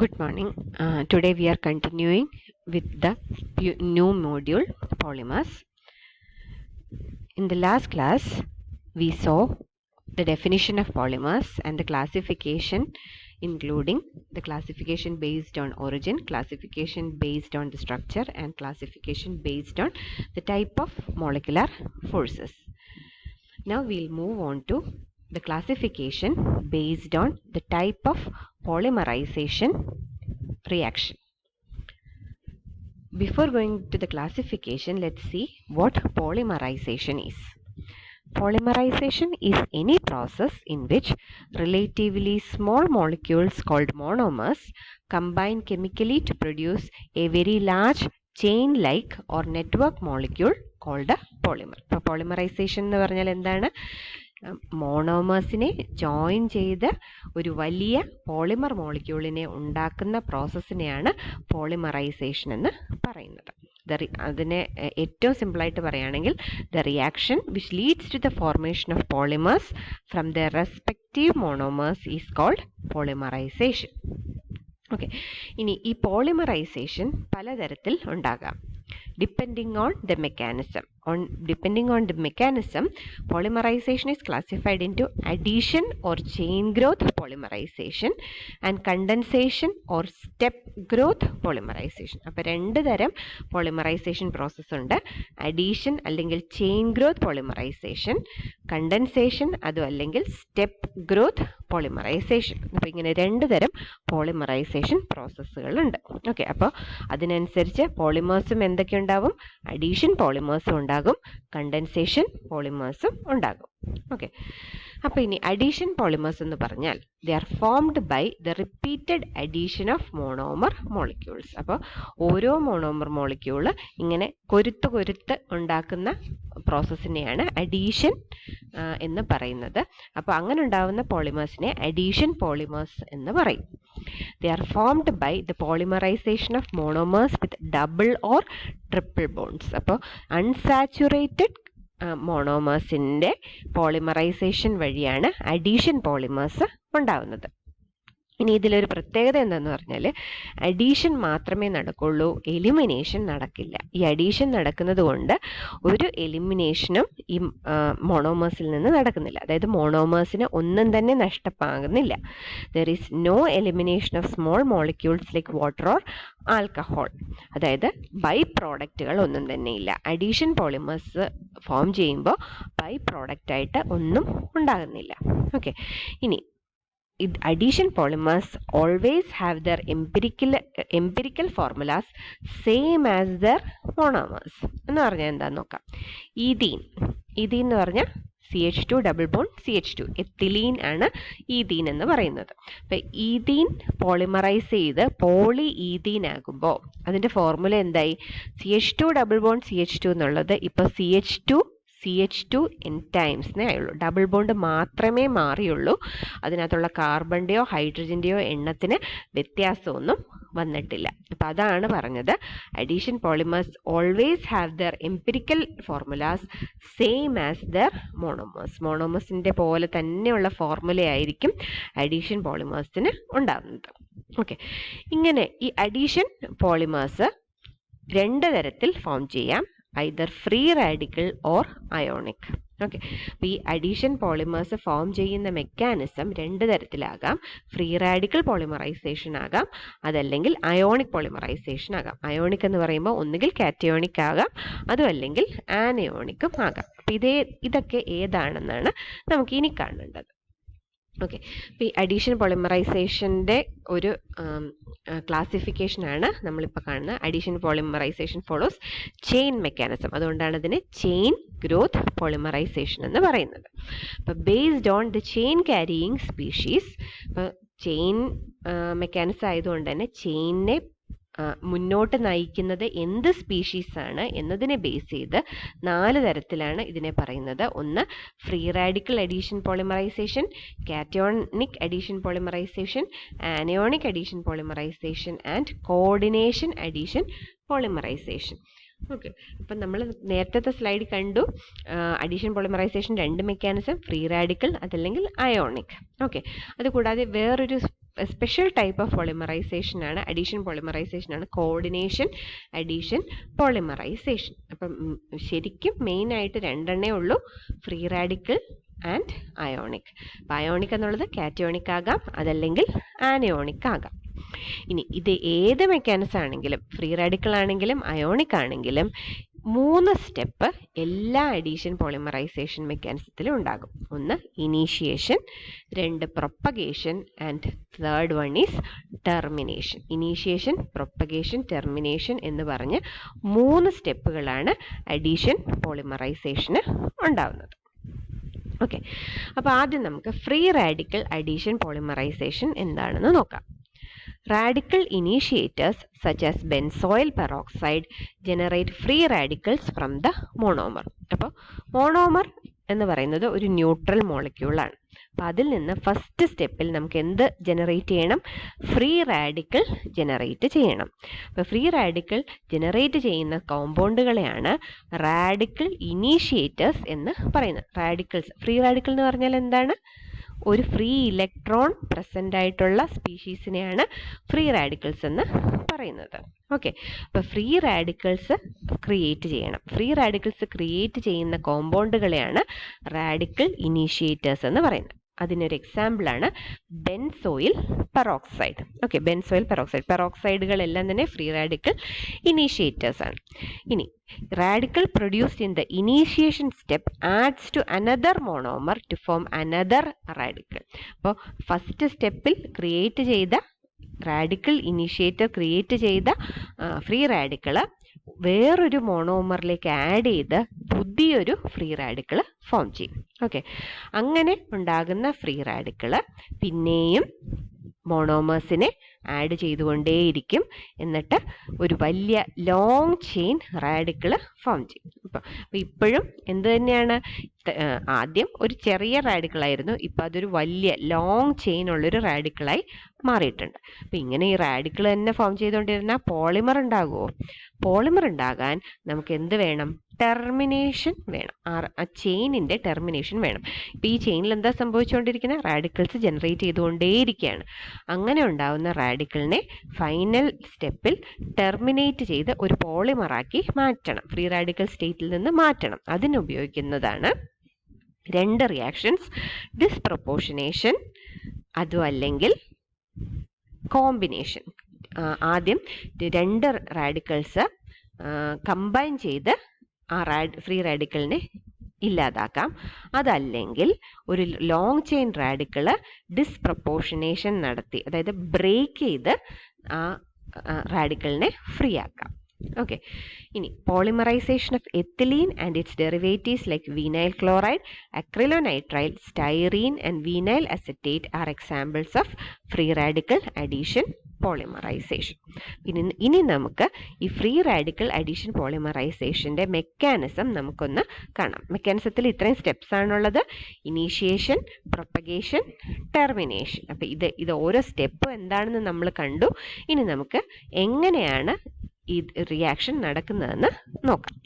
Good morning. Today we are continuing with the new module polymers. In the last class we saw the definition of polymers and the classification, including the classification based on origin, classification based on the structure, and classification based on the type of molecular forces. Now we'll move on to the classification based on the type of polymerization reaction. Before going to the classification, let's see what polymerization is. Polymerization is any process in which relatively small molecules called monomers combine chemically to produce a very large chain-like or network molecule called a polymer. അപ്പോൾ polymerization എന്ന് പറഞ്ഞാൽ എന്താണ്? മോണോമേഴ്സിനെ join ചെയ്ത് ഒരു വലിയ polymer മോളിക്യൂളിനെ ഉണ്ടാക്കുന്ന പ്രോസസ്സിനെയാണ് polymerisation എന്ന് പറയുന്നത്. അതിനെ ഏറ്റവും സിമ്പിളായിട്ട് പറയുകയാണെങ്കിൽ the reaction which leads to the formation of polymers from the respective monomers is called polymerisation. Okay, ഇനി ഈ പോളിമറൈസേഷൻ പലതരത്തിൽ ഉണ്ടാകാം. Depending on the mechanism, polymerization is classified into addition or chain growth polymerization and condensation or step growth polymerization. അപ്പോൾ രണ്ട് തരം polymerization process ഉണ്ട്. addition അല്ലെങ്കിൽ chain growth polymerization, condensation അതും അല്ലെങ്കിൽ step growth polymerization. അപ്പോൾ ഇങ്ങനെ രണ്ട് തരം polymerization പ്രോസസ്സുകൾ ഉണ്ട്. ഓക്കെ, അപ്പോൾ അതിനനുസരിച്ച് പോളിമേഴ്സും എന്തൊക്കെ ഉണ്ടാവും? അഡീഷൻ പോളിമേഴ്സും ഉണ്ടാകും, കണ്ടൻസേഷൻ പോളിമേഴ്സും ഉണ്ടാകും. ഓക്കെ, അപ്പോൾ ഇനി അഡീഷൻ പോളിമേഴ്സ് എന്ന് പറഞ്ഞാൽ they are formed by the repeated addition of monomer molecules. അപ്പോൾ ഓരോ മോണോമർ മോളിക്യൂള് ഇങ്ങനെ കൊരുത്ത് ഉണ്ടാക്കുന്ന പ്രോസസ്സിനെയാണ് അഡീഷൻ എന്ന് പറയുന്നത്. അപ്പോൾ അങ്ങനെ ഉണ്ടാകുന്ന പോളിമേഴ്സിനെ അഡീഷൻ പോളിമേഴ്സ് എന്ന് പറയും. They are formed by the polymerization of monomers with double or triple bonds. അപ്പോൾ അൺസാച്ചുറേറ്റഡ് മോണോമേഴ്സിൻ്റെ പോളിമറൈസേഷൻ വഴിയാണ് അഡീഷൻ പോളിമേഴ്സ് ഉണ്ടാകുന്നത്. ഇനി ഇതിലൊരു പ്രത്യേകത എന്താന്ന് പറഞ്ഞാൽ അഡീഷൻ മാത്രമേ നടക്കുള്ളൂ, എലിമിനേഷൻ നടക്കില്ല. ഈ അഡീഷൻ നടക്കുന്നത് കൊണ്ട് ഒരു എലിമിനേഷനും ഈ മോണോമേഴ്സിൽ നിന്ന് നടക്കുന്നില്ല. അതായത് മോണോമേഴ്സിന് ഒന്നും തന്നെ നഷ്ടമാകുന്നില്ല. There is no elimination of small molecules like water or alcohol. അതായത് ബൈ പ്രോഡക്റ്റുകൾ ഒന്നും തന്നെ ഇല്ല. അഡീഷൻ പോളിമേഴ്സ് ഫോം ചെയ്യുമ്പോൾ ബൈ പ്രോഡക്റ്റായിട്ട് ഒന്നും ഉണ്ടാകുന്നില്ല. ഓക്കെ, ഇനി addition polymers always have their empirical formulas same as their monomers. എന്ന് പറഞ്ഞാൽ എന്താന്ന് നോക്കാം. ഈഥീൻ എന്ന് പറഞ്ഞാൽ CH2 double bond CH2, ethylene ആണ് ഈഥീൻ എന്ന് പറയുന്നത്. അപ്പം ഈഥീൻ പോളിമറൈസ് ചെയ്ത് പോളി ഈഥീൻ ആകുമ്പോൾ അതിൻ്റെ ഫോർമുല എന്തായി? CH2 ഡബിൾ ബോണ്ട് CH2 എന്നുള്ളത് ഇപ്പോൾ CH2 n ടൈംസിനേ ആയുള്ളൂ. ഡബിൾ ബോണ്ട് മാത്രമേ മാറിയുള്ളൂ. അതിനകത്തുള്ള കാർബണിൻ്റെയോ ഹൈഡ്രജൻ്റെയോ എണ്ണത്തിന് വ്യത്യാസമൊന്നും വന്നിട്ടില്ല. അപ്പം അതാണ് പറഞ്ഞത് addition polymers always have their empirical formulas same as their monomers. മോണോമേഴ്സിൻ്റെ പോലെ തന്നെയുള്ള ഫോർമുലയായിരിക്കും അഡീഷൻ പോളിമേഴ്സിന് ഉണ്ടാകുന്നത്. ഓക്കെ, ഇങ്ങനെ ഈ അഡീഷൻ പോളിമേഴ്സ് രണ്ട് തരത്തിൽ ഫോം ചെയ്യാം, either free radical or ionic. Okay, അപ്പോൾ ഈ അഡീഷൻ പോളിമേഴ്സ് ഫോം ചെയ്യുന്ന മെക്കാനിസം രണ്ട് തരത്തിലാകാം. ഫ്രീ റാഡിക്കൽ പോളിമറൈസേഷൻ ആകാം, അതല്ലെങ്കിൽ അയോണിക് പോളിമറൈസേഷൻ ആകാം. അയോണിക് എന്ന് പറയുമ്പോൾ ഒന്നുകിൽ കാറ്റയോണിക് ആകാം, അതും അല്ലെങ്കിൽ ആനയോണിക്കും ആകാം. അപ്പോൾ ഇതൊക്കെ ഏതാണെന്നാണ് നമുക്ക് ഇനി കാണേണ്ടത്. ഓക്കെ, അപ്പോൾ ഈ അഡീഷൻ പോളിമറൈസേഷൻ്റെ ഒരു ക്ലാസിഫിക്കേഷനാണ് നമ്മളിപ്പോൾ കാണുന്നത്. Addition polymerisation follows chain mechanism. അതുകൊണ്ടാണ് ഇതിനെ ചെയിൻ ഗ്രോത്ത് പോളിമറൈസേഷൻ എന്ന് പറയുന്നത്. അപ്പോൾ based on the chain carrying species, ഇപ്പോൾ ചെയിൻ മെക്കാനിസം ആയതുകൊണ്ട് തന്നെ ചെയിനിനെ മുന്നോട്ട് നയിക്കുന്നത് എന്ത് സ്പീഷീസാണ് എന്നതിനെ ബേസ് ചെയ്ത് നാല് തരത്തിലാണ് ഇതിനെ പറയുന്നത്. ഒന്ന് free radical addition polymerisation, cationic addition polymerisation, anionic addition polymerisation and coordination addition polymerisation. Okay, അപ്പം നമ്മൾ നേരത്തെ സ്ലൈഡ് കണ്ടു അഡീഷൻ പോളിമറൈസേഷൻ രണ്ട് മെക്കാനിസം, ഫ്രീ റാഡിക്കൽ അതല്ലെങ്കിൽ അയോണിക്. ഓക്കെ, അതുകൂടാതെ വേറൊരു സ്പെഷ്യൽ ടൈപ്പ് ഓഫ് പോളിമറൈസേഷൻ ആണ്, അഡീഷൻ പോളിമറൈസേഷൻ ആണ് കോർഡിനേഷൻ അഡീഷൻ പോളിമറൈസേഷൻ. അപ്പം ശരിക്കും മെയിനായിട്ട് രണ്ടെണ്ണേ ഉള്ളൂ, ഫ്രീ റാഡിക്കൽ ആൻഡ് അയോണിക്. അപ്പം അയോണിക് എന്നുള്ളത് കാറ്റയോണിക് ആകാം, അതല്ലെങ്കിൽ ആനയോണിക് ആകാം. ഇനി ഇത് ഏത് മെക്കാനിസം ആണെങ്കിലും, ഫ്രീ റാഡിക്കൽ ആണെങ്കിലും അയോണിക് ആണെങ്കിലും 3 സ്റ്റെപ്പ് എല്ലാ അഡീഷൻ പോളിമറൈസേഷൻ മെക്കാനിസത്തിലും ഉണ്ടാകും. ഒന്ന് initiation, 2 propagation and third one is termination. Initiation, propagation, termination എന്ന് പറഞ്ഞ് 3 സ്റ്റെപ്പുകളാണ് അഡീഷൻ പോളിമറൈസേഷന് ഉണ്ടാവുന്നത്. ഓക്കെ, അപ്പോൾ ആദ്യം നമുക്ക് ഫ്രീ റാഡിക്കൽ അഡീഷൻ പോളിമറൈസേഷൻ എന്താണെന്ന് നോക്കാം. Radical initiators such as benzoyl peroxide generate free radicals from the monomer. അപ്പോൾ മോണോമർ എന്ന് പറയുന്നത് ഒരു ന്യൂട്രൽ മോളിക്യൂളാണ്. അപ്പോൾ അതിൽ നിന്ന് ഫസ്റ്റ് സ്റ്റെപ്പിൽ നമുക്ക് എന്ത് ജനറേറ്റ് ചെയ്യണം? ഫ്രീ റാഡിക്കൽ ജനറേറ്റ് ചെയ്യണം. അപ്പോൾ ഫ്രീ റാഡിക്കൽ ജനറേറ്റ് ചെയ്യുന്ന കോമ്പൗണ്ടുകളെയാണ് റാഡിക്കൽ ഇനീഷ്യേറ്റേഴ്സ് എന്ന് പറയുന്നത്. റാഡിക്കൽസ്, ഫ്രീ റാഡിക്കൽ എന്ന് പറഞ്ഞാൽ എന്താണ്? ഒരു ഫ്രീ ഇലക്ട്രോൺ പ്രസൻ്റ് ആയിട്ടുള്ള സ്പീഷീസിനെയാണ് ഫ്രീ റാഡിക്കൽസ് എന്ന് പറയുന്നത്. ഓക്കെ, അപ്പോൾ ഫ്രീ റാഡിക്കൽസ് ക്രിയേറ്റ് ചെയ്യണം. ഫ്രീ റാഡിക്കൽസ് ക്രിയേറ്റ് ചെയ്യുന്ന കോമ്പൗണ്ടുകളെയാണ് റാഡിക്കൽ ഇനീഷ്യേറ്റേഴ്സ് എന്ന് പറയുന്നത്. അതിനൊരു എക്സാമ്പിളാണ് benzoyl peroxide. Okay, benzoyl peroxide, പെറോക്സൈഡുകളെല്ലാം തന്നെ ഫ്രീ റാഡിക്കൽ ഇനീഷ്യേറ്റേഴ്സ് ആണ്. ഇനി radical produced in the initiation step adds to another monomer to form another radical. അപ്പോൾ ഫസ്റ്റ് സ്റ്റെപ്പിൽ ക്രിയേറ്റ് ചെയ്ത റാഡിക്കൽ ഇനീഷ്യേറ്റർ ക്രിയേറ്റ് ചെയ്ത ഫ്രീ റാഡിക്കള് വേറൊരു മോണോമറിലേക്ക് ആഡ് ചെയ്ത് പുതിയൊരു ഫ്രീ റാഡിക്കൾ ഫോം ചെയ്യും. ഓക്കെ, അങ്ങനെ ഉണ്ടാകുന്ന ഫ്രീ റാഡിക്കള് പിന്നെയും മോണോമേഴ്സിനെ ആഡ് ചെയ്തുകൊണ്ടേയിരിക്കും. എന്നിട്ട് ഒരു വലിയ ലോങ് ചെയിൻ റാഡിക്കിൾ ഫോം ചെയ്യും. അപ്പോൾ ഇപ്പോഴും എന്ത് തന്നെയാണ്, ആദ്യം ഒരു ചെറിയ റാഡിക്കിളായിരുന്നു, ഇപ്പം അതൊരു വലിയ ലോങ് ചെയിൻ ഉള്ളൊരു റാഡിക്കിളായി മാറിയിട്ടുണ്ട്. അപ്പം ഇങ്ങനെ ഈ റാഡിക്കിൾ തന്നെ ഫോം ചെയ്തുകൊണ്ടിരുന്നാൽ പോളിമർ ഉണ്ടാകുമോ? പോളിമർ ഉണ്ടാകാൻ നമുക്ക് എന്ത് വേണം? ടെർമിനേഷൻ വേണം. ആ ചെയിനിൻ്റെ ടെർമിനേഷൻ വേണം. ഇപ്പം ഈ ചെയിനിൽ എന്താ സംഭവിച്ചുകൊണ്ടിരിക്കുന്നത്? റാഡിക്കിൾസ് ജനറേറ്റ് ചെയ്തുകൊണ്ടേയിരിക്കുകയാണ്. അങ്ങനെ ഉണ്ടാകുന്ന റാഡിക്കിളിനെ ഫൈനൽ സ്റ്റെപ്പിൽ ടെർമിനേറ്റ് ചെയ്ത് ഒരു പോളിമറാക്കി മാറ്റണം, ഫ്രീ റാഡിക്കൽ സ്റ്റേറ്റിൽ നിന്ന് മാറ്റണം. അതിനുപയോഗിക്കുന്നതാണ് 2 റിയാക്ഷൻസ്, ഡിസ്പ്രൊപ്പോർഷനേഷൻ അതും അല്ലെങ്കിൽ കോമ്പിനേഷൻ. ആദ്യം 2 റാഡിക്കൽസ് കമ്പൈൻ ചെയ്ത് ആ ഫ്രീ റാഡിക്കലിനെ ഇല്ലാതാക്കാം. അതല്ലെങ്കിൽ ഒരു ലോങ് ചെയിൻ റാഡിക്കള് ഡിസ്പ്രപ്പോർഷനേഷൻ നടത്തി, അതായത് ബ്രേക്ക് ചെയ്ത് ആ റാഡിക്കലിനെ ഫ്രീ ആക്കാം. ഓക്കെ, ഇനി polymerisation of ethylene and its derivatives like vinyl chloride, acrylonitrile, styrene and vinyl acetate are examples of free radical addition polymerisation. ഇനി നമുക്ക് ഈ ഫ്രീ റാഡിക്കൽ അഡീഷൻ പോളിമറൈസേഷൻ്റെ മെക്കാനിസം നമുക്കൊന്ന് കാണാം. മെക്കാനിസത്തിൽ ഇത്രയും സ്റ്റെപ്സ് ആണുള്ളത്: ഇനീഷ്യേഷൻ, പ്രൊപ്പഗേഷൻ, ടെർമിനേഷൻ. അപ്പം ഇത് ഓരോ സ്റ്റെപ്പ് എന്താണെന്ന് നമ്മൾ കണ്ടു. ഇനി നമുക്ക് എങ്ങനെയാണ് ഈ റിയാക്ഷൻ നടക്കുന്നതെന്ന് നോക്കാം.